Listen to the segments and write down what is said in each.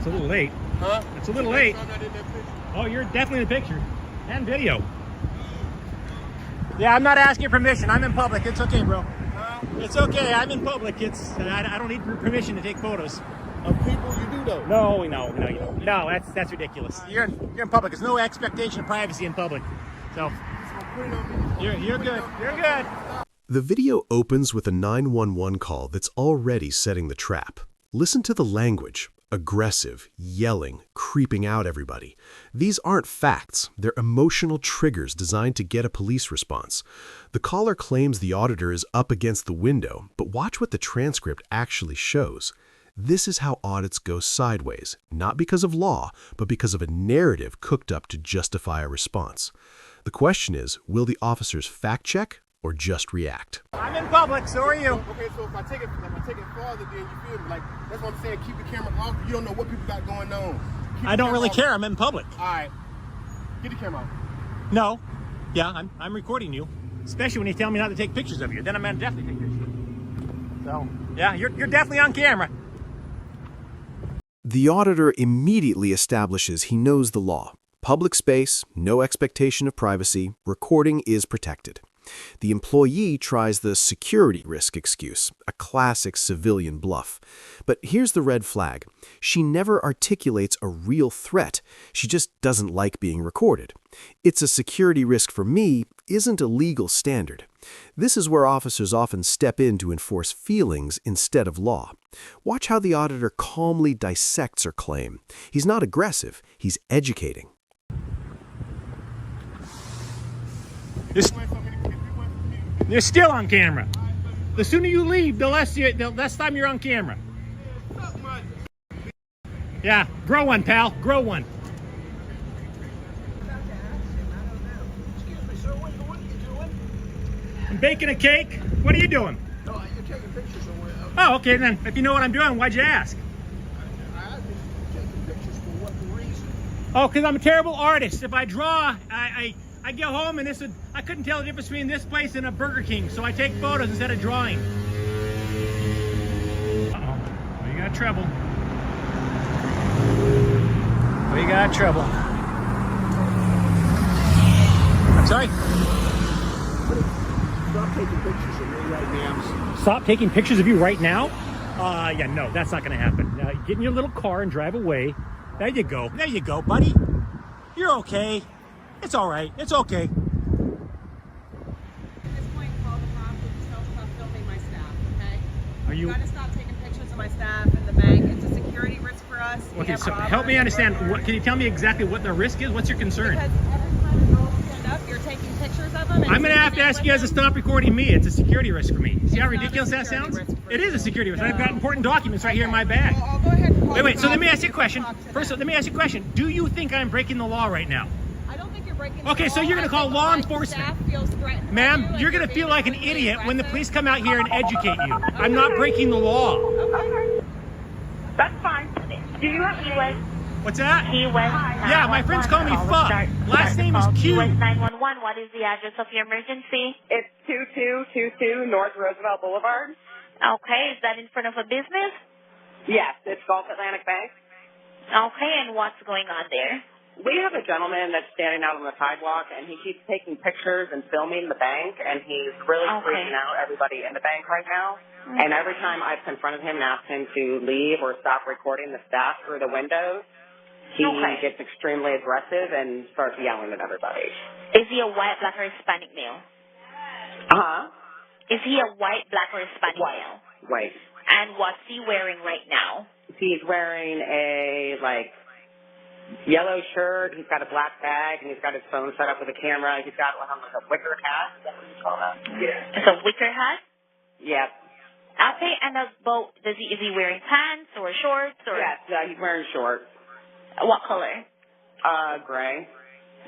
It's a little late. Huh? It's a little late. I'm not in that picture. Oh, you're definitely in the picture. And video. Yeah, I'm not asking permission. I'm in public. It's okay, bro. Huh? It's okay. I'm in public. I don't need permission to take photos. Of people you do though. No, you don't. No, that's ridiculous. You're in public. There's no expectation of privacy in public. So you're good. You're good. The video opens with a 911 call that's already setting the trap. Listen to the language. Aggressive, yelling, creeping out everybody. These aren't facts. They're emotional triggers designed to get a police response. The caller claims the auditor is up against the window, but watch what the transcript actually shows. This is how audits go sideways, not because of law, but because of a narrative cooked up to justify a response. The question is, will the officers fact check or just react? I'm in public, so are you. Okay, so if I take it farther, then you feel me? Like, that's what I'm saying. Keep the camera off. You don't know what people got going on. I don't really care. I'm in public. All right. Get the camera off. No. Yeah, I'm recording you. Especially when you tell me not to take pictures of you. Then I'm going to definitely take pictures. So, yeah, you're definitely on camera. The auditor immediately establishes he knows the law. Public space, no expectation of privacy, recording is protected. The employee tries the security risk excuse, a classic civilian bluff. But here's the red flag. She never articulates a real threat. She just doesn't like being recorded. It's a security risk for me isn't a legal standard. This is where officers often step in to enforce feelings instead of law. Watch how the auditor calmly dissects her claim. He's not aggressive, he's educating. You're still on camera. The sooner you leave, the less time you're on camera. Yeah, grow one, pal. Grow one. I'm baking a cake. What are you doing? No, you're taking pictures of where. Oh, okay then. If you know what I'm doing, why'd you ask? I asked you taking pictures for what reason? Oh, because I'm a terrible artist. If I draw, I get home and I couldn't tell the difference between this place and a Burger King, so I take photos instead of drawing. Uh-oh. We got trouble. We got trouble. I'm sorry? Stop taking pictures of me right now. Stop taking pictures of you right now? Yeah, no, that's not going to happen. Get in your little car and drive away. There you go. There you go, buddy. You're okay. It's all right. It's okay. At this point, call the cops and stop filming my staff, okay? Are you... You gotta stop taking pictures of my staff in the bank. It's a security risk for us. Okay, so help me understand. Can you tell me exactly what the risk is? What's your concern? Because every time the girls stand up, you're taking pictures of them. I'm going to have to ask you guys to stop recording me. It's a security risk for me. See how ridiculous that sounds? It is a security risk. I've got important documents right here in my bag. Well, I'll go ahead and call Wait, so the let me cops ask you a question. and First, let me ask you a question. Do you think I'm breaking the law right now? I don't think you're breaking the Okay, so law. you're going to call I think law my enforcement. staff feels threatened by Ma'am, you, and you're going to feel being like an really idiot when the aggressive. police come out here and educate you. I'm not breaking the law. Okay. That's fine. Do you have US? What's that? US Yeah, my friends call me Fuck. Last name is Q. US 911. What is the address of your emergency? It's 2222 North Roosevelt Boulevard. Okay, is that in front of a business? Yes, it's Gulf Atlantic Bank. Okay, and what's going on there? We have a gentleman that's standing out on the sidewalk, and he keeps taking pictures and filming the bank, and he's really freaking out everybody in the bank right now. And every time I've confronted him and asked him to leave or stop recording the staff through the windows, he gets extremely aggressive and starts yelling at everybody. Is he a white, black, or Hispanic male? Uh-huh. Is he a white, black, or Hispanic male? White. And what's he wearing right now? He's wearing a, yellow shirt. He's got a black bag, and he's got his phone set up with a camera. He's got a wicker hat. Is that what you call that? Yeah. It's a wicker hat? Yep. Okay, and is he wearing pants or shorts or? Yes, he's wearing shorts. What color? Gray.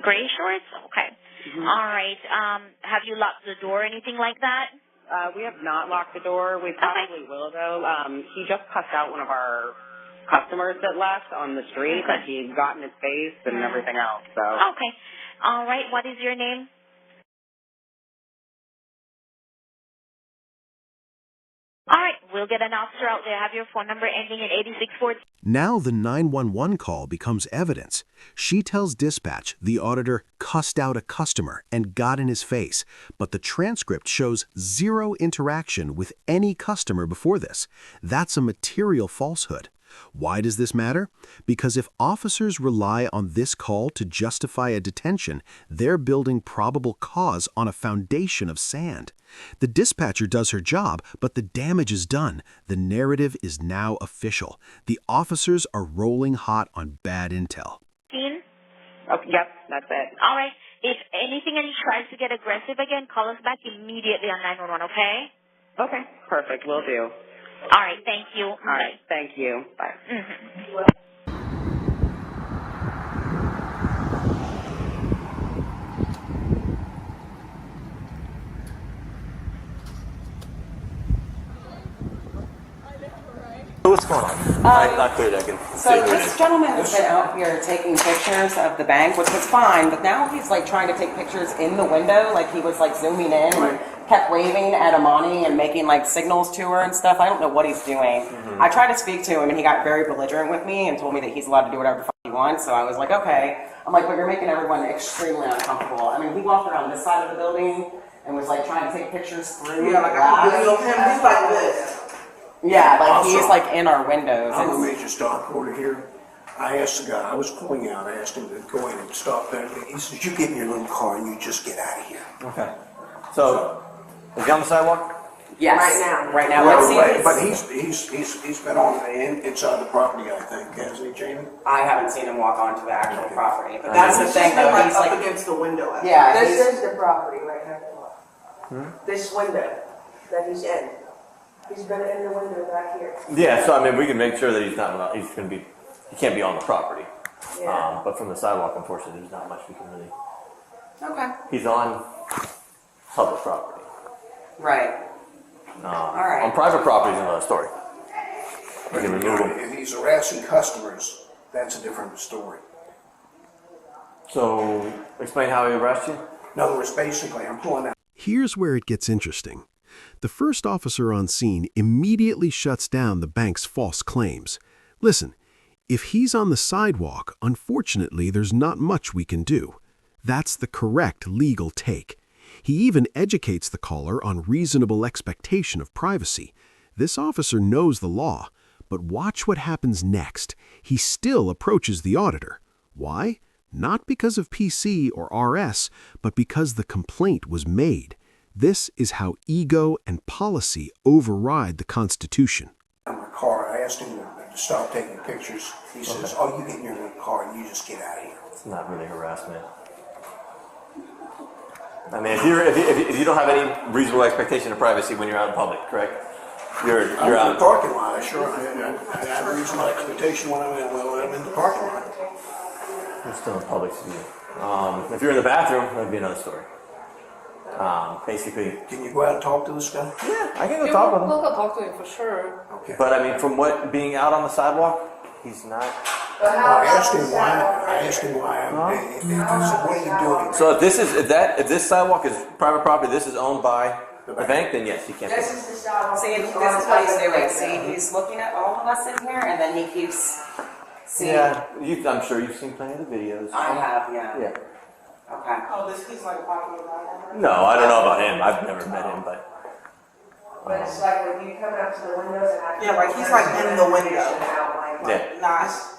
Gray shorts? Okay. Mm-hmm. All right. Have you locked the door or anything like that? We have not locked the door. We probably will, though. He just cussed out one of our customers that left on the street. That he got in his face and everything else. So. Okay. All right. What is your name? All right. right, we'll get an officer out there. Have your phone number ending in 8614. Now the 911 call becomes evidence. She tells dispatch the auditor cussed out a customer and got in his face, but the transcript shows zero interaction with any customer before this. That's a material falsehood. Why does this matter? Because if officers rely on this call to justify a detention, they're building probable cause on a foundation of sand. The dispatcher does her job, but the damage is done. The narrative is now official. The officers are rolling hot on bad intel. Oh, yep, that's it. All right. If anything and he tries to get aggressive again, call us back immediately on 911, okay? Okay, perfect. Will do. All right. Thank you. All right, thank you. Bye. What's going on? Not clear that I can So see who it this is. gentleman has been out here taking pictures of the bank, which was fine, but now he's like trying to take pictures in the window, like he was like zooming in and kept waving at Amani and making like signals to her and stuff. I don't know what he's doing. I tried to speak to him and he got very belligerent with me and told me that he's allowed to do whatever the fuck he wants. So I was like, okay. I'm like, but you're making everyone extremely uncomfortable. I mean, he walked around this side of the building and was like trying to take pictures through. Yeah, like I can video him. He's like this. Yeah, like he's like in our windows. I'm a It's- major stock reporter here. I asked the guy, I was pulling out, I asked him to go in and stop there. He says, you get in your little car and you just get out of here. Okay. So, is he on the sidewalk? Yes. Right now. Well, Let's see. but he's been on the inside the property, I think, hasn't he, Jamie? I haven't seen him walk onto the actual property, but that's the thing though. Like He's up like, against the window. yeah, This he's- is the property right here. This window that he's in. He's been in the window back here. Yeah, so I mean, we can make sure that he's not allowed, he can't be on the property. Yeah. But from the sidewalk, unfortunately, there's not much we can really, okay, he's on public property. right. All right. On private property is another story. We can remove him. If he's harassing customers, that's a different story. So, explain how he arrested you? In other words, basically, I'm pulling out. Here's where it gets interesting. The first officer on scene immediately shuts down the bank's false claims. Listen, if he's on the sidewalk, unfortunately, there's not much we can do. That's the correct legal take. He even educates the caller on reasonable expectation of privacy. This officer knows the law, but watch what happens next. He still approaches the auditor. Why? Not because of PC or RS, but because the complaint was made. This is how ego and policy override the Constitution. In my car, I asked him to stop taking pictures. He says, oh, you get in your little car and you just get out of here. It's not really harassment. I mean, if you don't have any reasonable expectation of privacy when you're out in public, correct? You're I'm out in the parking lot. I have a reasonable expectation when I'm in the parking lot. You're still in public view. If you're in the bathroom, that'd be another story. Basically, Can you go out and talk to this guy? yeah, I can go talk with him. We'll go talk to him for sure. Okay. But I mean, from what being out on the sidewalk, he's not. But Well, I asked him why. I said, what are you doing? So if this sidewalk is private property, this is owned by the bank, then yes, he can't. This is the style. See, this is what he's doing. See, he's looking at all of us in here, and then he keeps. See, Yeah, I'm sure you've seen plenty of the videos. I have, yeah. Yeah. Okay. Oh, this is like a popular guy. No, I don't know about him. I've never met him, but. But it's like when you come out to the windows and I. Yeah, like he's like in the window. Yeah. Nice.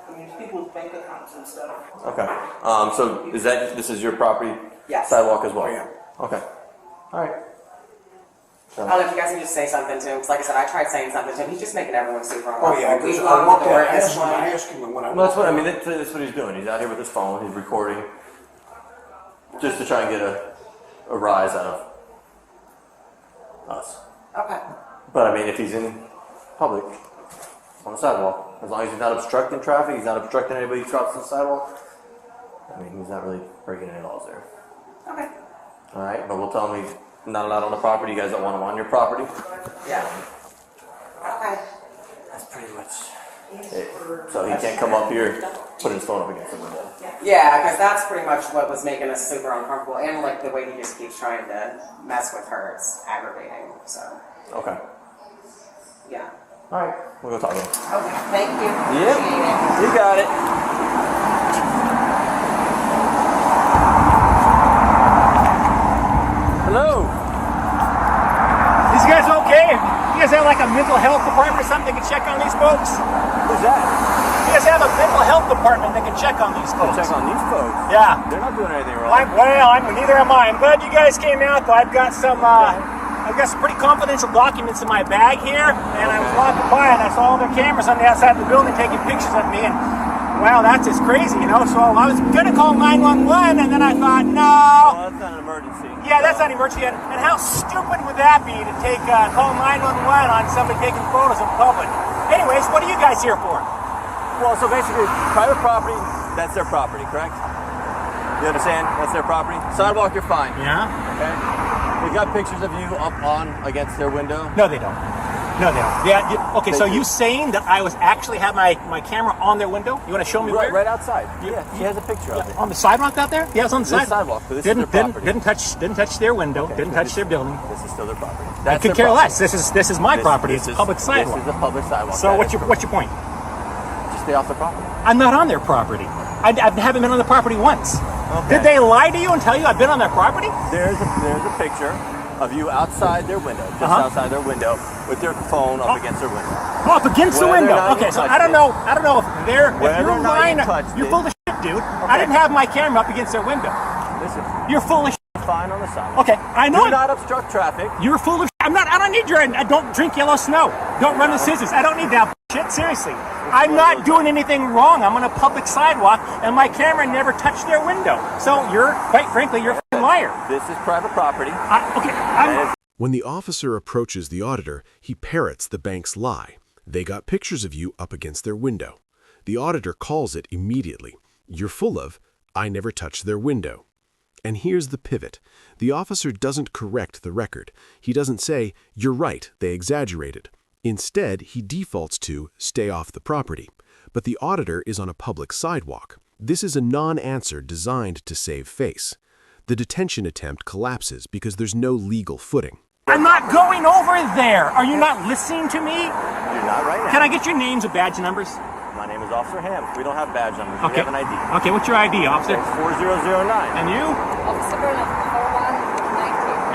I mean, people's bank accounts and stuff. Okay. So this is your property? Yes. Sidewalk as well? Yeah. Okay. All right. I don't know if you guys can just say something to him, because like I said, I tried saying something to him. He's just making everyone super Oh, yeah, uncomfortable. We because I locked walked the door out, this I way. asked him when I Well, that's what I mean. walked That's what he's doing. He's out here with his phone. He's recording, just to try and get a rise out of us. Okay. But I mean, if he's in public on the sidewalk, as long as he's not obstructing traffic, he's not obstructing anybody who crosses the sidewalk. I mean, he's not really breaking any laws there. Okay. All right, but we'll tell him he's not allowed on the property. You guys don't want him on your property. Yeah. Okay. That's pretty much it. So he can't come up here, put his phone up against the window. Yeah, because that's pretty much what was making us super uncomfortable, and like the way he just keeps trying to mess with her, it's aggravating. So. Okay. Yeah. All right, we'll go talk to him. Okay, thank you. Yep, Appreciate it. you got it. Hello. These guys okay? You guys have like a mental health department or something that can check on these folks? Who's that? You guys have a mental health department that can check on these folks? Check on these folks? Yeah. They're not doing anything wrong. Neither am I. I'm glad you guys came out, though. I've got some pretty confidential documents in my bag here, and I was walking by and I saw all their cameras on the outside of the building taking pictures of me, and wow, that's just crazy, you know. So I was gonna call 911, and then I thought, no. Well, that's not an emergency. Yeah, that's not an emergency. And how stupid would that be to call 911 on somebody taking photos in public? Anyways, what are you guys here for? Well, so basically, private property, that's their property, correct? You understand? That's their property. Sidewalk, you're fine. Yeah. Okay. They got pictures of you up on against their window. No, they don't. No, they don't. Yeah. Okay, so you saying that I was actually have my camera on their window? You want to show me where? Right outside. Yeah, she has a picture of it. On the sidewalk out there? Yeah, it's on the sidewalk. But this is their property. Didn't touch their window. Okay, didn't touch their building. This is still their property. I could care less. This is my property. It's a public sidewalk. This is a public sidewalk. So what's your point? Just stay off the property. I'm not on their property. I haven't been on the property once. Okay. Did they lie to you and tell you I've been on their property? There's a picture of you outside their window, just outside their window, with their phone up against their window. Oh, up against the window. Okay, so I don't know if you're lying. You're full of shit, dude. Okay. I didn't have my camera up against their window. Listen, you're full of shit. Fine on the sidewalk. Okay, I know. Do not obstruct traffic. You're full of shit. I don't need your. I don't drink yellow snow. Don't run the scissors. I don't need that shit. Seriously. I'm not doing anything wrong. I'm on a public sidewalk, and my camera never touched their window. So quite frankly, you're a liar. This is private property. When the officer approaches the auditor, he parrots the bank's lie. They got pictures of you up against their window. The auditor calls it immediately. You're full of, I never touched their window. And here's the pivot. The officer doesn't correct the record. He doesn't say, you're right, they exaggerated. Instead, he defaults to, stay off the property. But the auditor is on a public sidewalk. This is a non-answer designed to save face. The detention attempt collapses because there's no legal footing. I'm not going over there. Are you not listening to me? You're not right now. Can I get your names and badge numbers? My name is Officer Ham. We don't have badge numbers. Okay. We have an ID. Okay, what's your ID, officer? 4009. And you? Officer Burnham,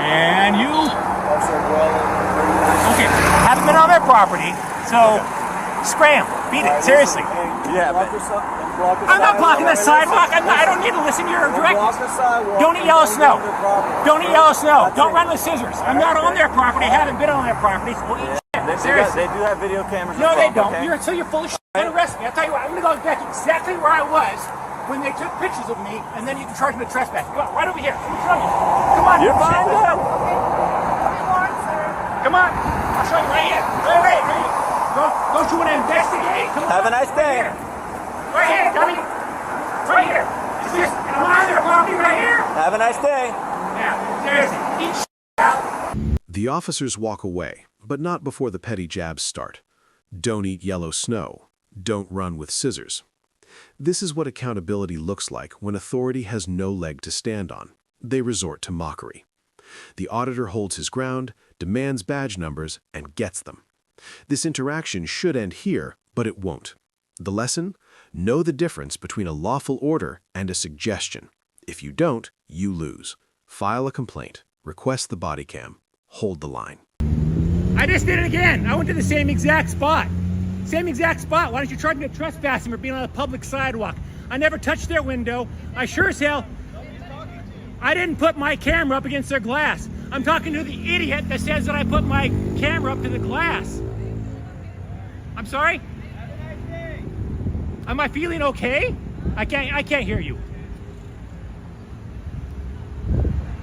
4119. And you? Officer Well. Okay, haven't been on their property, so scram, beat it, seriously. Yeah, but I'm not blocking the sidewalk. I don't need to listen to your directives. Don't eat yellow snow. Don't eat yellow snow. Don't run with scissors. I'm not on their property. I haven't been on their property. So eat shit. Seriously. They do have video cameras. No, they don't. Okay? You're full of shit. Don't arrest me. I'll tell you what. I'm going to go back exactly where I was when they took pictures of me, and then you can charge me with trespass. Go on, right over here. Let me show you. Come on. You're fine. Come on. I'll show you right here. Right here. Don't you want to investigate? Come on. Have a nice day. Right here, dummy. Right here. I'm on their property right here. Have a nice day. Yeah, seriously. Eat shit out. The officers walk away, but not before the petty jabs start. Don't eat yellow snow. Don't run with scissors. This is what accountability looks like when authority has no leg to stand on. They resort to mockery. The auditor holds his ground, demands badge numbers, and gets them. This interaction should end here, but it won't. The lesson? Know the difference between a lawful order and a suggestion. If you don't, you lose. File a complaint. Request the body cam. Hold the line. I just did it again. I went to the same exact spot. Same exact spot. Why don't you charge me with trespassing for being on a public sidewalk? I never touched their window. I sure as hell... I didn't put my camera up against their glass. I'm talking to the idiot that says that I put my camera up to the glass. I'm sorry? Am I feeling okay? I can't hear you.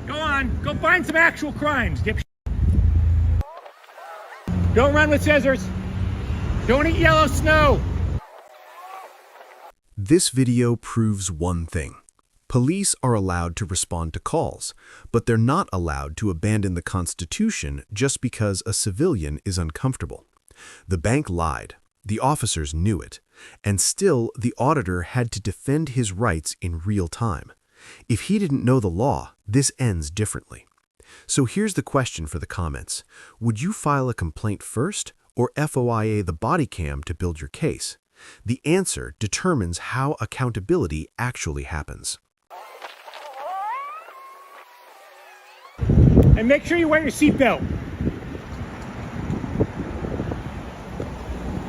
Go on, go find some actual crimes, dipshit. Don't run with scissors. Don't eat yellow snow. This video proves one thing. Police are allowed to respond to calls, but they're not allowed to abandon the Constitution just because a civilian is uncomfortable. The bank lied. The officers knew it. And still, the auditor had to defend his rights in real time. If he didn't know the law, this ends differently. So here's the question for the comments. Would you file a complaint first or FOIA the body cam to build your case? The answer determines how accountability actually happens. And make sure you wear your seatbelt.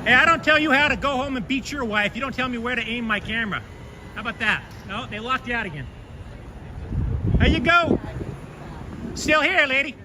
Hey, I don't tell you how to go home and beat your wife. You don't tell me where to aim my camera. How about that? No, they locked you out again. There you go. Still here, lady.